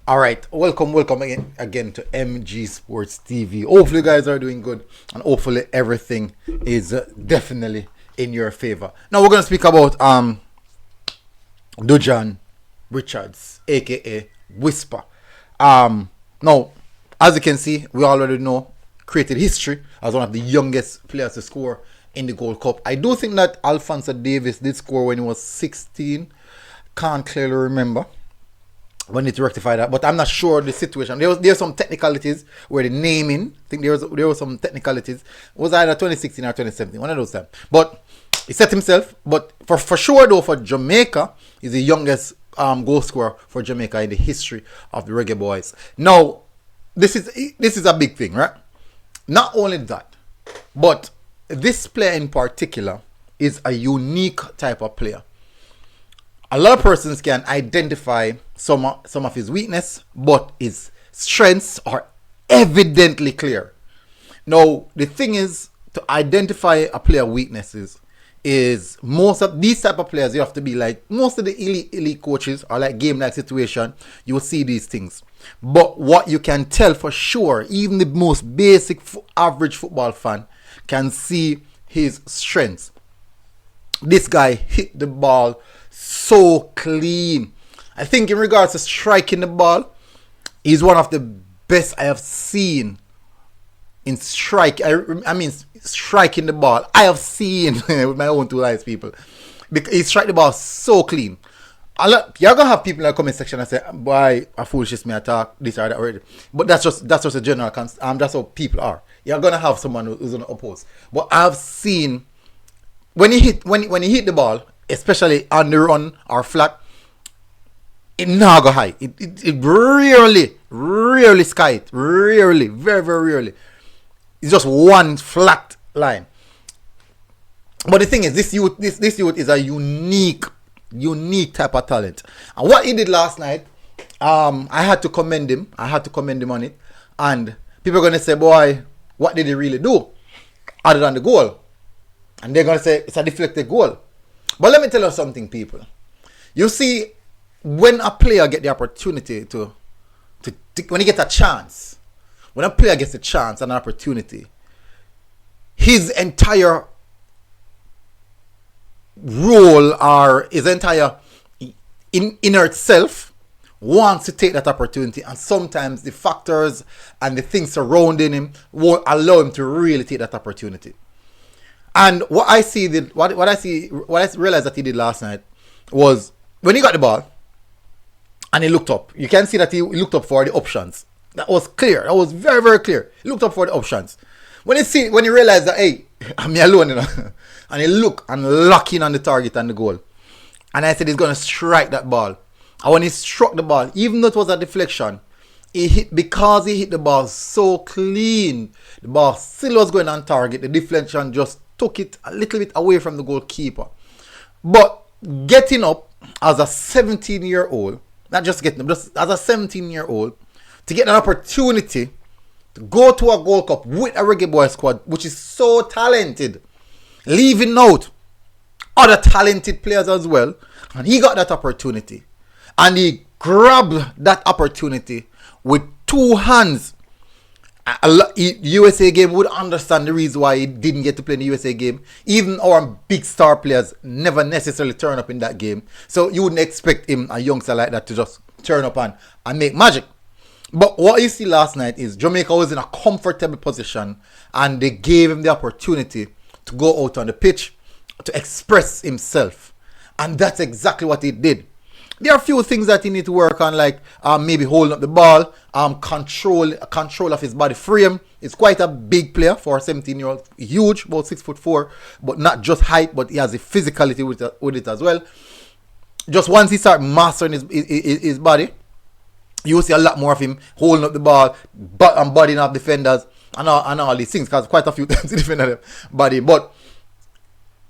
All right, welcome again to MG Sports TV. Hopefully, you guys are doing good, and hopefully, everything is definitely in your favor. Now, we're gonna speak about Dujaun Richards, aka Whisper. Now, as you can see, we already know created history as one of the youngest players to score in the Gold Cup. I do think that Alphonso Davies did score when he was 16. Can't clearly remember when it rectified that, but I'm not sure the situation. There's some technicalities where the naming, I think there was some technicalities. It was either 2016 or 2017, one of those times. But he set himself. But for sure though, for Jamaica, he's the youngest goal scorer for Jamaica in the history of the Reggae Boyz. Now, this is a big thing, right? Not only that, but this player in particular is a unique type of player. A lot of persons can identify some of his weakness, but his strengths are evidently clear. Now, the thing is, to identify a player weaknesses is most of these type of players, you have to be like most of the elite coaches are like game like situation. You will see these things. But what you can tell for sure, even the most basic average football fan can see his strengths. This guy hit the ball so clean. I think in regards to striking the ball, he's one of the best I have seen in strike. I mean striking the ball. I have seen with my own two eyes, people. Because he strike the ball so clean. You're gonna have people in the comment section that say, "Why a foolishness me attack this or that already?" But that's just a general that's how people are. You're gonna have someone who's gonna oppose. But I've seen when he hit the ball, especially on the run or flat, it now go high. It rarely sky it. Rarely, very, very rarely. It's just one flat line. But the thing is, this youth is a unique type of talent. And what he did last night, I had to commend him. On it. And people are gonna say, "Boy, what did he really do other than the goal?" And they're gonna say it's a deflected goal. But let me tell you something, people. You see, when a player get the opportunity when he gets a chance, when a player gets a chance and an opportunity, his entire role or his entire inner self wants to take that opportunity, and sometimes the factors and the things surrounding him won't allow him to really take that opportunity. And what I realized that he did last night was when he got the ball and he looked up. You can see that he looked up for the options. That was clear. That was very, very clear. He looked up for the options. When he realized that, hey, I'm alone, and he looked and locked in on the target and the goal. And I said he's gonna strike that ball. And when he struck the ball, even though it was a deflection, because he hit the ball so clean, the ball still was going on target. The deflection just took it a little bit away from the goalkeeper. But getting up as a 17-year-old, not just getting up, just as a 17-year-old, to get an opportunity to go to a Gold Cup with a Reggae Boyz squad, which is so talented, leaving out other talented players as well, and he got that opportunity. And he grabbed that opportunity with two hands. USA game would understand the reason why he didn't get to play in the USA game. Even our big star players never necessarily turn up in that game. So you wouldn't expect him, a youngster like that, to just turn up and make magic. But what you see last night is Jamaica was in a comfortable position and they gave him the opportunity to go out on the pitch to express himself. And that's exactly what he did. There are a few things that he need to work on, like maybe holding up the ball, control of his body frame. He's quite a big player for a 17-year-old, huge, about 6'4", but not just height, but he has the physicality with it as well. Just once he starts mastering his body, you will see a lot more of him holding up the ball, and bodying up defenders, and all these things, because quite a few times he defended them body. But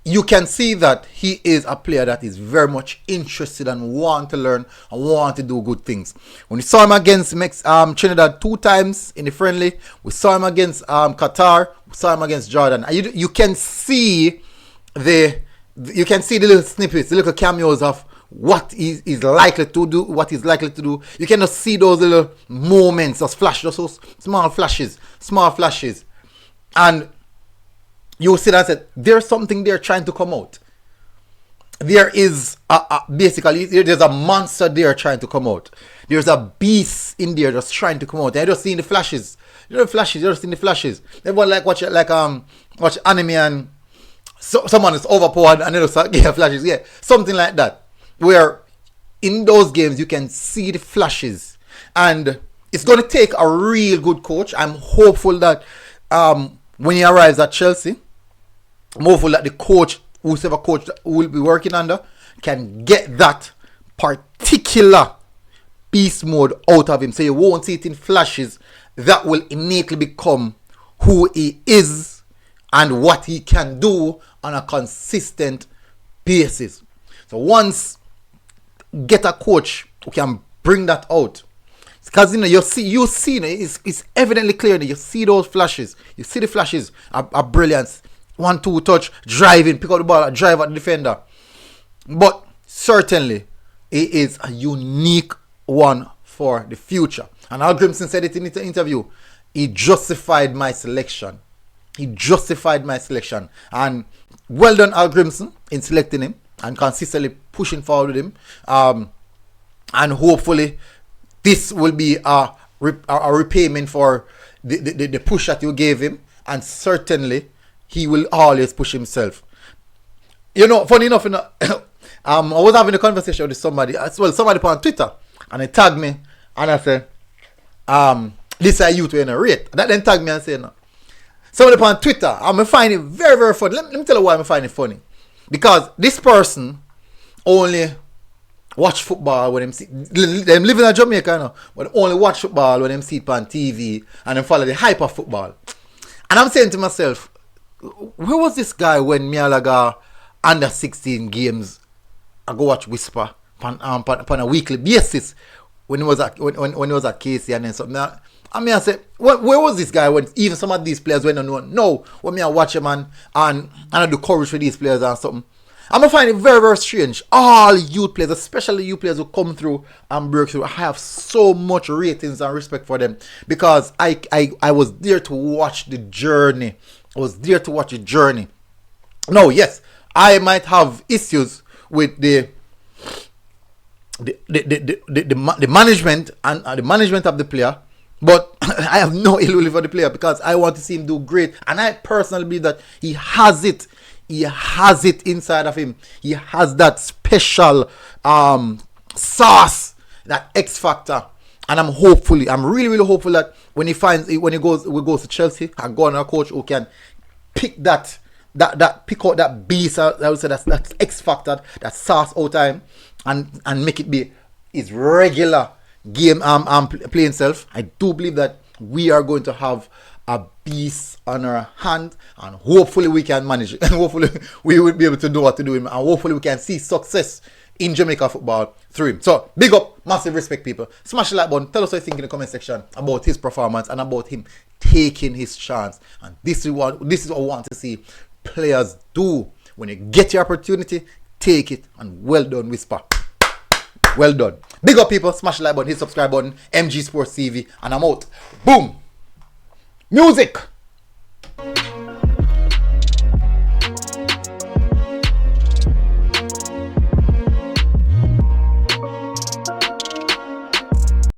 you can see that he is a player that is very much interested and want to learn and want to do good things. When we saw him against Trinidad 2 times in the friendly, we saw him against Qatar, we saw him against Jordan. And you can see the little snippets, the little cameos of what is likely to do, what he's likely to do. You cannot see those little moments, those flashes, those small flashes. And you see that said, there's something there trying to come out. There is basically there's a monster there trying to come out. There's a beast in there that's trying to come out. I just seen the flashes. You're just seeing the flashes. Everyone watch anime and someone is overpowered and they just get flashes. Yeah, something like that. Where in those games you can see the flashes, and it's going to take a real good coach. I'm hopeful that when he arrives at Chelsea, I'm hopeful that the coach, whoever coach who will be working under, can get that particular beast mode out of him, so you won't see it in flashes that will innately become who he is and what he can do on a consistent basis. So once get a coach who can bring that out, because you see it's evidently clear that you see those flashes. You see the flashes are brilliance. 1-2 touch, driving, pick up the ball, drive at the defender. But certainly it is a unique one for the future. And Al Grimson said it in the interview. He justified my selection. And well done, Al Grimson, in selecting him and consistently pushing forward with him. And hopefully this will be a repayment for the push that you gave him. And certainly he will always push himself. You know, funny enough, I was having a conversation with somebody on Twitter, and they tagged me, and I said, this is youth in a rate. That then tagged me and said, no. Somebody on Twitter, I'm finding it very, very funny. Let me tell you why I'm finding it funny. Because this person only watch football when them see, them living in Jamaica now, but only watch football when them see it on TV and then follow the hype of football. And I'm saying to myself, where was this guy when Mialaga under 16 games I go watch Whisper on a weekly basis when he was at KC and then something? I said, where was this guy when even some of these players went on? No, when I watch him and I do coverage for these players and something. I'm gonna find it very, very strange. All youth players, especially youth players who come through and break through, I have so much ratings and respect for them because I was there to watch the journey. Now, yes, I might have issues with the management and the management of the player, but I have no ill will for the player because I want to see him do great, and I personally believe that he has it. He has it inside of him. He has that special sauce, that X factor, and I'm really, really hopeful that when he goes to Chelsea and go on a coach who can pick pick out that beast, I would say that X factor, that sauce out of him, and make it be his regular game playing self. I do believe that we are going to have a beast on our hand, and hopefully we can manage it, and hopefully we will be able to do what to do, and hopefully we can see success in Jamaica football through him. So big up, massive respect, people. Smash the like button, tell us what you think in the comment section about his performance and about him taking his chance. And this is what we want to see players do. When you get your opportunity, take it, and well done, Whisper. Well done. Big up, people. Smash the like button, hit subscribe button, MG Sports TV, and I'm out. Boom. Music.